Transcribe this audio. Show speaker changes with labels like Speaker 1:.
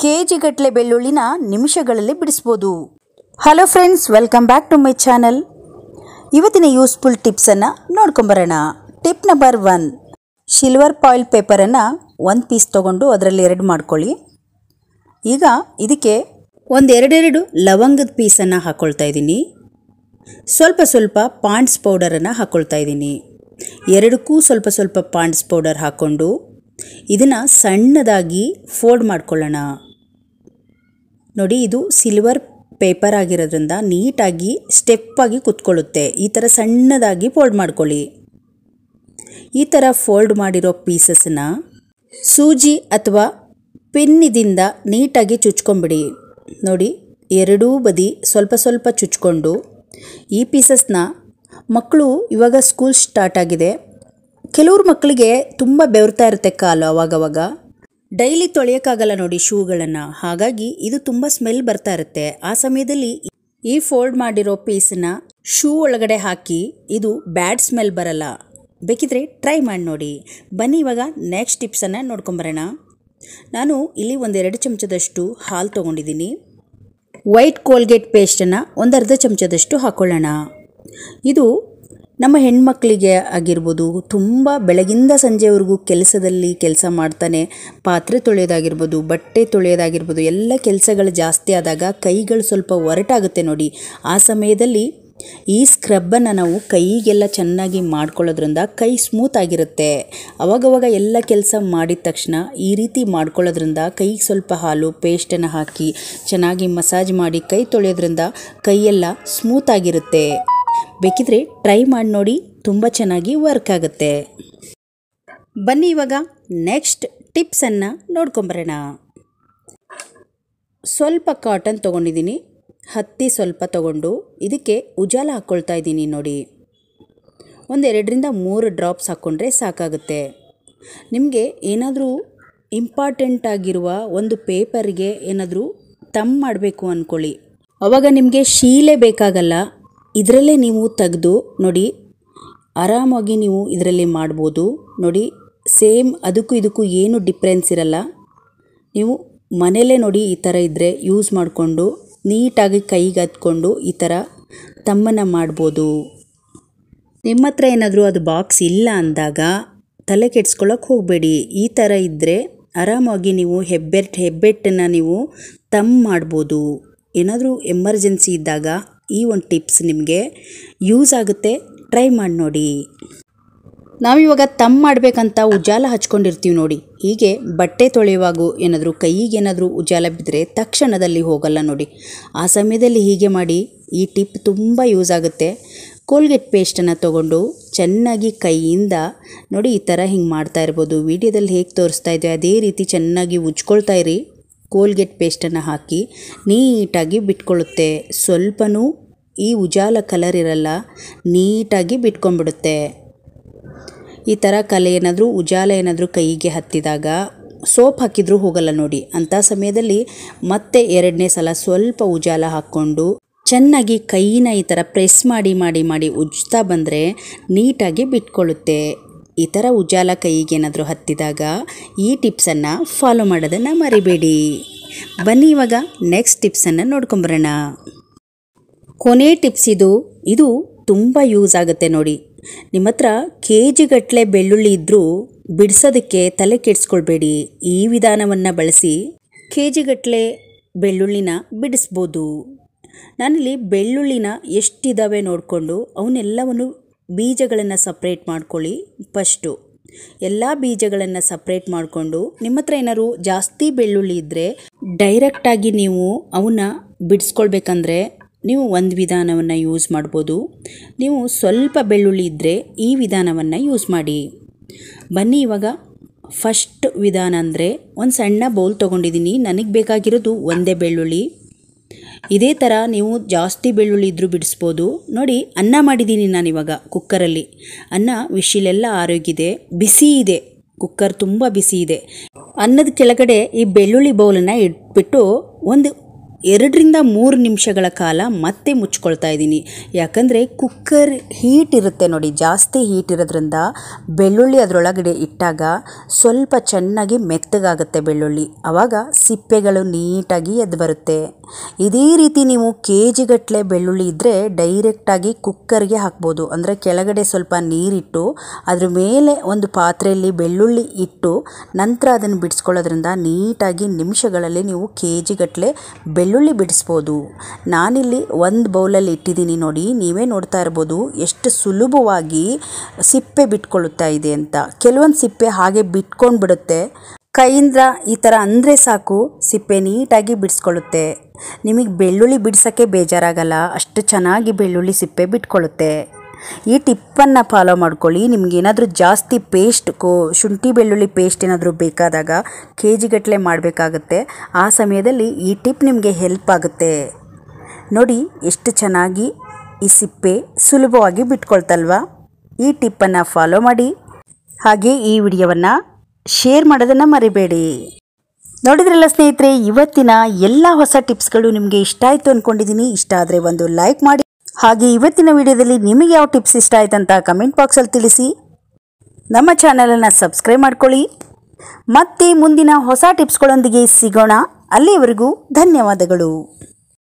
Speaker 1: KG ಗಟ್ಟಲೆ ಬೆಳ್ಳುಳ್ಳಿನ ನಿಮಿಷಗಳಲ್ಲಿ ಬಿಡಿಸ್ಬೋದು. Hello friends, welcome back to my channel. ಇವತ್ತಿನ ಯೂಸ್ಫುಲ್ ಟಿಪ್ಸನ್ನು ನೋಡ್ಕೊಂಬರೋಣ. ಟಿಪ್ ನಂಬರ್ 1, ಸಿಲ್ವರ್ ಫಾಯಿಲ್ ಪೇಪರನ್ನು 1 ಪೀಸ್ ತೊಗೊಂಡು ಅದರಲ್ಲಿ 2 ಮಾಡ್ಕೊಳ್ಳಿ. ಈಗ ಇದಕ್ಕೆ ಒಂದೆರಡೆರಡು ಲವಂಗದ ಪೀಸನ್ನು ಹಾಕ್ಕೊಳ್ತಾ ಇದ್ದೀನಿ. ಸ್ವಲ್ಪ ಪಾಂಡ್ಸ್ ಪೌಡರನ್ನು ಹಾಕ್ಕೊಳ್ತಾ ಇದ್ದೀನಿ. ಎರಡಕ್ಕೂ ಸ್ವಲ್ಪ ಪಾಂಡ್ಸ್ ಪೌಡರ್ ಹಾಕ್ಕೊಂಡು ಇದನ್ನು ಸಣ್ಣದಾಗಿ ಫೋಲ್ಡ್ ಮಾಡ್ಕೊಳ್ಳೋಣ. ನೋಡಿ, ಇದು ಸಿಲ್ವರ್ ಪೇಪರ್ ಆಗಿರೋದ್ರಿಂದ ನೀಟಾಗಿ ಸ್ಟೆಪ್ಪಾಗಿ ಕುತ್ಕೊಳ್ಳುತ್ತೆ. ಈ ಥರ ಸಣ್ಣದಾಗಿ ಫೋಲ್ಡ್ ಮಾಡ್ಕೊಳ್ಳಿ. ಈ ಥರ ಫೋಲ್ಡ್ ಮಾಡಿರೋ ಪೀಸಸ್ನ ಸೂಜಿ ಅಥವಾ ಪಿನ್ನಿದಿಂದ ನೀಟಾಗಿ ಚುಚ್ಕೊಂಬಿಡಿ. ನೋಡಿ, ಎರಡೂ ಬದಿ ಸ್ವಲ್ಪ ಚುಚ್ಕೊಂಡು ಈ ಪೀಸಸ್ನ ಮಕ್ಕಳು ಇವಾಗ ಸ್ಕೂಲ್ ಸ್ಟಾರ್ಟ್ ಆಗಿದೆ. ಕೆಲವ್ರ ಮಕ್ಕಳಿಗೆ ತುಂಬ ಬೆವರ್ತಾ ಇರುತ್ತೆ ಕಾಲು, ಅವಾಗವಾಗ ಡೈಲಿ ತೊಳೆಯೋಕ್ಕಾಗಲ್ಲ ನೋಡಿ ಶೂಗಳನ್ನು. ಹಾಗಾಗಿ ಇದು ತುಂಬ ಸ್ಮೆಲ್ ಬರ್ತಾ ಇರುತ್ತೆ. ಆ ಸಮಯದಲ್ಲಿ ಈ ಫೋಲ್ಡ್ ಮಾಡಿರೋ ಪೀಸನ್ನ ಶೂ ಒಳಗಡೆ ಹಾಕಿ ಇದು ಬ್ಯಾಡ್ ಸ್ಮೆಲ್ ಬರಲ್ಲ. ಬೇಕಿದ್ರೆ ಟ್ರೈ ಮಾಡಿ ನೋಡಿ. ಬನ್ನಿ ಇವಾಗ ನೆಕ್ಸ್ಟ್ ಟಿಪ್ಸನ್ನು ನೋಡ್ಕೊಂಬರೋಣ. ನಾನು ಇಲ್ಲಿ 1-2 ಚಮಚದಷ್ಟು ಹಾಲು ತೊಗೊಂಡಿದ್ದೀನಿ. ವೈಟ್ ಕೋಲ್ಗೇಟ್ ಪೇಸ್ಟನ್ನು 1/2 ಚಮಚದಷ್ಟು ಹಾಕ್ಕೊಳ್ಳೋಣ. ಇದು ನಮ್ಮ ಹೆಣ್ಮಕ್ಳಿಗೆ ಆಗಿರ್ಬೋದು, ತುಂಬ ಬೆಳಗಿಂದ ಸಂಜೆವರೆಗೂ ಕೆಲಸದಲ್ಲಿ ಕೆಲಸ ಮಾಡ್ತಾನೆ, ಪಾತ್ರೆ ತೊಳೆಯೋದಾಗಿರ್ಬೋದು, ಬಟ್ಟೆ ತೊಳೆಯೋದಾಗಿರ್ಬೋದು, ಎಲ್ಲ ಕೆಲಸಗಳು ಜಾಸ್ತಿ ಆದಾಗ ಕೈಗಳು ಸ್ವಲ್ಪ ಒರಟಾಗುತ್ತೆ ನೋಡಿ. ಆ ಸಮಯದಲ್ಲಿ ಈ ಸ್ಕ್ರಬ್ಬನ್ನು ನಾವು ಕೈಗೆಲ್ಲ ಚೆನ್ನಾಗಿ ಮಾಡ್ಕೊಳ್ಳೋದ್ರಿಂದ ಕೈ ಸ್ಮೂತ್ ಆಗಿರುತ್ತೆ. ಅವಾಗವಾಗ ಎಲ್ಲ ಕೆಲಸ ಮಾಡಿದ ತಕ್ಷಣ ಈ ರೀತಿ ಮಾಡ್ಕೊಳ್ಳೋದ್ರಿಂದ ಕೈಗೆ ಸ್ವಲ್ಪ ಹಾಲು ಪೇಸ್ಟನ್ನು ಹಾಕಿ ಚೆನ್ನಾಗಿ ಮಸಾಜ್ ಮಾಡಿ ಕೈ ತೊಳೆಯೋದ್ರಿಂದ ಕೈಯೆಲ್ಲ ಸ್ಮೂತ್ ಆಗಿರುತ್ತೆ. ಬೇಕಿದ್ರೆ ಟ್ರೈ ಮಾಡಿ ನೋಡಿ, ತುಂಬ ಚೆನ್ನಾಗಿ ವರ್ಕ್ ಆಗುತ್ತೆ. ಬನ್ನಿ ಇವಾಗ ನೆಕ್ಸ್ಟ್ ಟಿಪ್ಸನ್ನು ನೋಡ್ಕೊಂಬರೋಣ. ಸ್ವಲ್ಪ ಕಾಟನ್ ತೊಗೊಂಡಿದ್ದೀನಿ, ಹತ್ತಿ ಸ್ವಲ್ಪ ತೊಗೊಂಡು ಇದಕ್ಕೆ ಉಜಾಲ ಹಾಕ್ಕೊಳ್ತಾ ಇದ್ದೀನಿ. ನೋಡಿ, 1-2-3 ಡ್ರಾಪ್ಸ್ ಹಾಕ್ಕೊಂಡ್ರೆ ಸಾಕಾಗುತ್ತೆ. ನಿಮಗೆ ಏನಾದರೂ ಇಂಪಾರ್ಟೆಂಟ್ ಆಗಿರುವ ಒಂದು ಪೇಪರ್ಗೆ ಏನಾದರೂ ತಮ್ ಮಾಡಬೇಕು ಅಂದ್ಕೊಳ್ಳಿ, ಆವಾಗ ನಿಮಗೆ ಶೀಲೆ ಬೇಕಾಗಲ್ಲ. ಇದರಲ್ಲೇ ನೀವು ತೆಗೆದು ನೋಡಿ, ಆರಾಮಾಗಿ ನೀವು ಇದರಲ್ಲಿ ಮಾಡ್ಬೋದು. ನೋಡಿ, ಸೇಮ್ ಅದಕ್ಕೂ ಇದಕ್ಕೂ ಏನು ಡಿಫ್ರೆನ್ಸ್ ಇರಲ್ಲ. ನೀವು ಮನೆಯಲ್ಲೇ ನೋಡಿ ಈ ಥರ ಇದ್ದರೆ ಯೂಸ್ ಮಾಡಿಕೊಂಡು ನೀಟಾಗಿ ಕೈಗೆ ಹತ್ಕೊಂಡು ಈ ಥರ ತಮ್ಮನ್ನು ಮಾಡ್ಬೋದು. ನಿಮ್ಮ ಹತ್ರ ಏನಾದರೂ ಅದು ಬಾಕ್ಸ್ ಇಲ್ಲ ಅಂದಾಗ ತಲೆ ಕೆಡ್ಸ್ಕೊಳ್ಳೋಕೆ ಹೋಗಬೇಡಿ. ಈ ಥರ ಇದ್ದರೆ ಆರಾಮಾಗಿ ನೀವು ಹೆಬ್ಬೆಟ್ಟನ್ನು ನೀವು ತಮ್ಮ ಮಾಡ್ಬೋದು. ಏನಾದರೂ ಎಮರ್ಜೆನ್ಸಿ ಇದ್ದಾಗ ಈ ಒಂದು ಟಿಪ್ಸ್ ನಿಮಗೆ ಯೂಸ್ ಆಗುತ್ತೆ. ಟ್ರೈ ಮಾಡಿ ನೋಡಿ. ನಾವಿವಾಗ ತಮ್ಮ ಮಾಡಬೇಕಂತ ಉಜಾಲ ಹಚ್ಕೊಂಡಿರ್ತೀವಿ ನೋಡಿ. ಹೀಗೆ ಬಟ್ಟೆ ತೊಳೆಯುವಾಗ ಏನಾದರೂ ಕೈಗೇನಾದರೂ ಉಜಾಲ ಬಿದ್ದರೆ ತಕ್ಷಣದಲ್ಲಿ ಹೋಗಲ್ಲ ನೋಡಿ. ಆ ಸಮಯದಲ್ಲಿ ಹೀಗೆ ಮಾಡಿ. ಈ ಟಿಪ್ ತುಂಬ ಯೂಸ್ ಆಗುತ್ತೆ. ಕೋಲ್ಗೇಟ್ ಪೇಸ್ಟನ್ನು ತೊಗೊಂಡು ಚೆನ್ನಾಗಿ ಕೈಯಿಂದ ನೋಡಿ ಈ ಥರ ಹಿಂಗೆ ಮಾಡ್ತಾ ಇರ್ಬೋದು. ವಿಡಿಯೋದಲ್ಲಿ ಹೇಗೆ ತೋರಿಸ್ತಾ ಇದೆ ಅದೇ ರೀತಿ ಚೆನ್ನಾಗಿ ಉಜ್ಕೊಳ್ತಾ ಇರಿ. ಕೋಲ್ಗೇಟ್ ಪೇಸ್ಟನ್ನು ಹಾಕಿ ನೀಟಾಗಿ ಬಿಟ್ಕೊಳ್ಳುತ್ತೆ. ಸ್ವಲ್ಪನೂ ಈ ಉಜಾಲ ಕಲರ್ ಇರಲ್ಲ, ನೀಟಾಗಿ ಬಿಟ್ಕೊಂಡ್ಬಿಡುತ್ತೆ. ಈ ಥರ ಕಲೆ ಏನಾದರೂ ಉಜಾಲ ಏನಾದರೂ ಕೈಗೆ ಹತ್ತಿದಾಗ ಸೋಪ್ ಹಾಕಿದ್ರೂ ಹೋಗಲ್ಲ ನೋಡಿ. ಅಂಥ ಸಮಯದಲ್ಲಿ ಮತ್ತೆ 2ನೇ ಸಲ ಸ್ವಲ್ಪ ಉಜಾಲ ಹಾಕ್ಕೊಂಡು ಚೆನ್ನಾಗಿ ಕೈನ ಈ ಥರ ಪ್ರೆಸ್ ಮಾಡಿ ಉಜ್ತಾ ಬಂದರೆ ನೀಟಾಗಿ ಬಿಟ್ಕೊಳ್ಳುತ್ತೆ. ಈ ಥರ ಉಜಾಲ ಕೈಗೇನಾದರೂ ಹತ್ತಿದಾಗ ಈ ಟಿಪ್ಸನ್ನು ಫಾಲೋ ಮಾಡೋದನ್ನು ಮರಿಬೇಡಿ. ಬನ್ನಿ ಇವಾಗ ನೆಕ್ಸ್ಟ್ ಟಿಪ್ಸನ್ನು ನೋಡ್ಕೊಂಬರೋಣ. ಕೊನೆ ಟಿಪ್ಸ್ ಇದು ತುಂಬ ಯೂಸ್ ಆಗುತ್ತೆ ನೋಡಿ. ನಿಮ್ಮ ಹತ್ರ ಕೆಜಿ ಗಟ್ಟಲೆ ಬೆಳ್ಳುಳ್ಳಿ ಇದ್ದರೂ ಬಿಡಿಸೋದಕ್ಕೆ ತಲೆ ಕೆಡಿಸ್ಕೊಳ್ಬೇಡಿ. ಈ ವಿಧಾನವನ್ನು ಬಳಸಿ ಕೆಜಿ ಗಟ್ಟಲೆ ಬೆಳ್ಳುಳ್ಳಿನ ಬಿಡಿಸ್ಬೋದು. ನಾನಿಲ್ಲಿ ಬೆಳ್ಳುಳ್ಳಿನ ಎಷ್ಟಿದ್ದಾವೆ ನೋಡಿಕೊಂಡು ಅವನ್ನೆಲ್ಲವನ್ನು ಬೀಜಗಳನ್ನು ಸಪ್ರೇಟ್ ಮಾಡ್ಕೊಳ್ಳಿ. ಫಸ್ಟು ಎಲ್ಲ ಬೀಜಗಳನ್ನು ಸಪ್ರೇಟ್ ಮಾಡಿಕೊಂಡು ನಿಮ್ಮ ಹತ್ರ ಏನಾದ್ರು ಜಾಸ್ತಿ ಬೆಳ್ಳುಳ್ಳಿ ಇದ್ದರೆ ಡೈರೆಕ್ಟಾಗಿ ನೀವು ಅವನ್ನ ಬಿಡಿಸ್ಕೊಳ್ಬೇಕಂದ್ರೆ ನೀವು ಒಂದು ವಿಧಾನವನ್ನು ಯೂಸ್ ಮಾಡ್ಬೋದು. ನೀವು ಸ್ವಲ್ಪ ಬೆಳ್ಳುಳ್ಳಿ ಇದ್ದರೆ ಈ ವಿಧಾನವನ್ನು ಯೂಸ್ ಮಾಡಿ. ಬನ್ನಿ ಇವಾಗ ಫಸ್ಟ್ ವಿಧಾನ ಅಂದರೆ ಒಂದು ಸಣ್ಣ ಬೌಲ್ ತೊಗೊಂಡಿದ್ದೀನಿ. ನನಗೆ ಬೇಕಾಗಿರೋದು ಒಂದೇ ಬೆಳ್ಳುಳ್ಳಿ. ಇದೇ ಥರ ನೀವು ಜಾಸ್ತಿ ಬೆಳ್ಳುಳ್ಳಿ ಇದ್ದರೂ ಬಿಡಿಸ್ಬೋದು. ನೋಡಿ, ಅನ್ನ ಮಾಡಿದ್ದೀನಿ ನಾನಿವಾಗ ಕುಕ್ಕರಲ್ಲಿ. ಅನ್ನ ವಿಶಿಲೆಲ್ಲ ಆರೋಗಿದೆ, ಬಿಸಿ ಇದೆ, ಕುಕ್ಕರ್ ತುಂಬ ಬಿಸಿ ಇದೆ. ಅನ್ನದ ಕೆಳಗಡೆ ಈ ಬೆಳ್ಳುಳ್ಳಿ ಬೌಲನ್ನು ಇಟ್ಬಿಟ್ಟು ಒಂದು 2ರಿಂದ 3 ನಿಮಿಷಗಳ ಕಾಲ ಮತ್ತೆ ಮುಚ್ಕೊಳ್ತಾ ಇದ್ದೀನಿ. ಯಾಕಂದರೆ ಕುಕ್ಕರ್ ಹೀಟ್ ಇರುತ್ತೆ ನೋಡಿ, ಜಾಸ್ತಿ ಹೀಟ್ ಇರೋದ್ರಿಂದ ಬೆಳ್ಳುಳ್ಳಿ ಅದರೊಳಗಡೆ ಇಟ್ಟಾಗ ಸ್ವಲ್ಪ ಚೆನ್ನಾಗಿ ಮೆತ್ತಗಾಗುತ್ತೆ ಬೆಳ್ಳುಳ್ಳಿ. ಆವಾಗ ಸಿಪ್ಪೆಗಳು ನೀಟಾಗಿ ಎದ್ದು ಬರುತ್ತೆ. ಇದೇ ರೀತಿ ನೀವು KG ಗಟ್ಟಲೆ ಬೆಳ್ಳುಳ್ಳಿ ಇದ್ದರೆ ಡೈರೆಕ್ಟಾಗಿ ಕುಕ್ಕರ್ಗೆ ಹಾಕ್ಬೋದು. ಅಂದರೆ ಕೆಳಗಡೆ ಸ್ವಲ್ಪ ನೀರಿಟ್ಟು ಅದ್ರ ಮೇಲೆ ಒಂದು ಪಾತ್ರೆಯಲ್ಲಿ ಬೆಳ್ಳುಳ್ಳಿ ಇಟ್ಟು ನಂತರ ಅದನ್ನು ಬಿಡಿಸ್ಕೊಳ್ಳೋದ್ರಿಂದ ನೀಟಾಗಿ ನಿಮಿಷಗಳಲ್ಲಿ ನೀವು KG ಗಟ್ಟಲೆ ಬೆಳ್ಳುಳ್ಳಿ ಬಿಡಿಸ್ಬೋದು. ನಾನಿಲ್ಲಿ ಒಂದು ಬೌಲಲ್ಲಿ ಇಟ್ಟಿದ್ದೀನಿ ನೋಡಿ, ನೀವೇ ನೋಡ್ತಾ ಇರ್ಬೋದು ಎಷ್ಟು ಸುಲಭವಾಗಿ ಸಿಪ್ಪೆ ಬಿಟ್ಕೊಳ್ಳುತ್ತಾ ಇದೆ ಅಂತ. ಕೆಲವೊಂದು ಸಿಪ್ಪೆ ಹಾಗೆ ಬಿಟ್ಕೊಂಡು ಬಿಡುತ್ತೆ, ಕೈಯಿಂದ ಈ ಥರ ಅಂದರೆ ಸಾಕು ಸಿಪ್ಪೆ ನೀಟಾಗಿ ಬಿಡಿಸ್ಕೊಳ್ಳುತ್ತೆ. ನಿಮಗೆ ಬೆಳ್ಳುಳ್ಳಿ ಬಿಡಿಸೋಕ್ಕೆ ಬೇಜಾರಾಗಲ್ಲ, ಅಷ್ಟು ಚೆನ್ನಾಗಿ ಬೆಳ್ಳುಳ್ಳಿ ಸಿಪ್ಪೆ ಬಿಟ್ಕೊಳ್ಳುತ್ತೆ. ಈ ಟಿಪ್ಪನ್ನು ಫಾಲೋ ಮಾಡ್ಕೊಳ್ಳಿ. ನಿಮಗೇನಾದರೂ ಜಾಸ್ತಿ ಪೇಸ್ಟ್ ಶುಂಠಿ ಬೆಳ್ಳುಳ್ಳಿ ಪೇಸ್ಟ್ ಏನಾದರೂ ಬೇಕಾದಾಗ KG ಗಟ್ಟಲೆ ಮಾಡಬೇಕಾಗುತ್ತೆ. ಆ ಸಮಯದಲ್ಲಿ ಈ ಟಿಪ್ ನಿಮಗೆ ಹೆಲ್ಪ್ ಆಗುತ್ತೆ. ನೋಡಿ ಎಷ್ಟು ಚೆನ್ನಾಗಿ ಈ ಸಿಪ್ಪೆ ಸುಲಭವಾಗಿ ಬಿಟ್ಕೊಳ್ತಲ್ವಾ. ಈ ಟಿಪ್ಪನ್ನು ಫಾಲೋ ಮಾಡಿ. ಹಾಗೆ ಈ ವಿಡಿಯೋವನ್ನು ಶೇರ್ ಮಾಡೋದನ್ನು ಮರಿಬೇಡಿ. ನೋಡಿದ್ರಲ್ಲ ಸ್ನೇಹಿತರೆ, ಇವತ್ತಿನ ಎಲ್ಲ ಹೊಸ ಟಿಪ್ಸ್ಗಳು ನಿಮಗೆ ಇಷ್ಟ ಆಯಿತು ಅಂದ್ಕೊಂಡಿದ್ದೀನಿ. ಇಷ್ಟ ಆದರೆ ಒಂದು ಲೈಕ್ ಮಾಡಿ. ಹಾಗೆ ಇವತ್ತಿನ ವಿಡಿಯೋದಲ್ಲಿ ನಿಮಗೆ ಯಾವ ಟಿಪ್ಸ್ ಇಷ್ಟ ಆಯ್ತು ಅಂತ ಕಮೆಂಟ್ ಬಾಕ್ಸಲ್ಲಿ ತಿಳಿಸಿ. ನಮ್ಮ ಚಾನಲನ್ನು ಸಬ್ಸ್ಕ್ರೈಬ್ ಮಾಡ್ಕೊಳ್ಳಿ. ಮತ್ತೆ ಮುಂದಿನ ಹೊಸ ಟಿಪ್ಸ್ಗಳೊಂದಿಗೆ ಸಿಗೋಣ. ಅಲ್ಲಿಯವರೆಗೂ ಧನ್ಯವಾದಗಳು.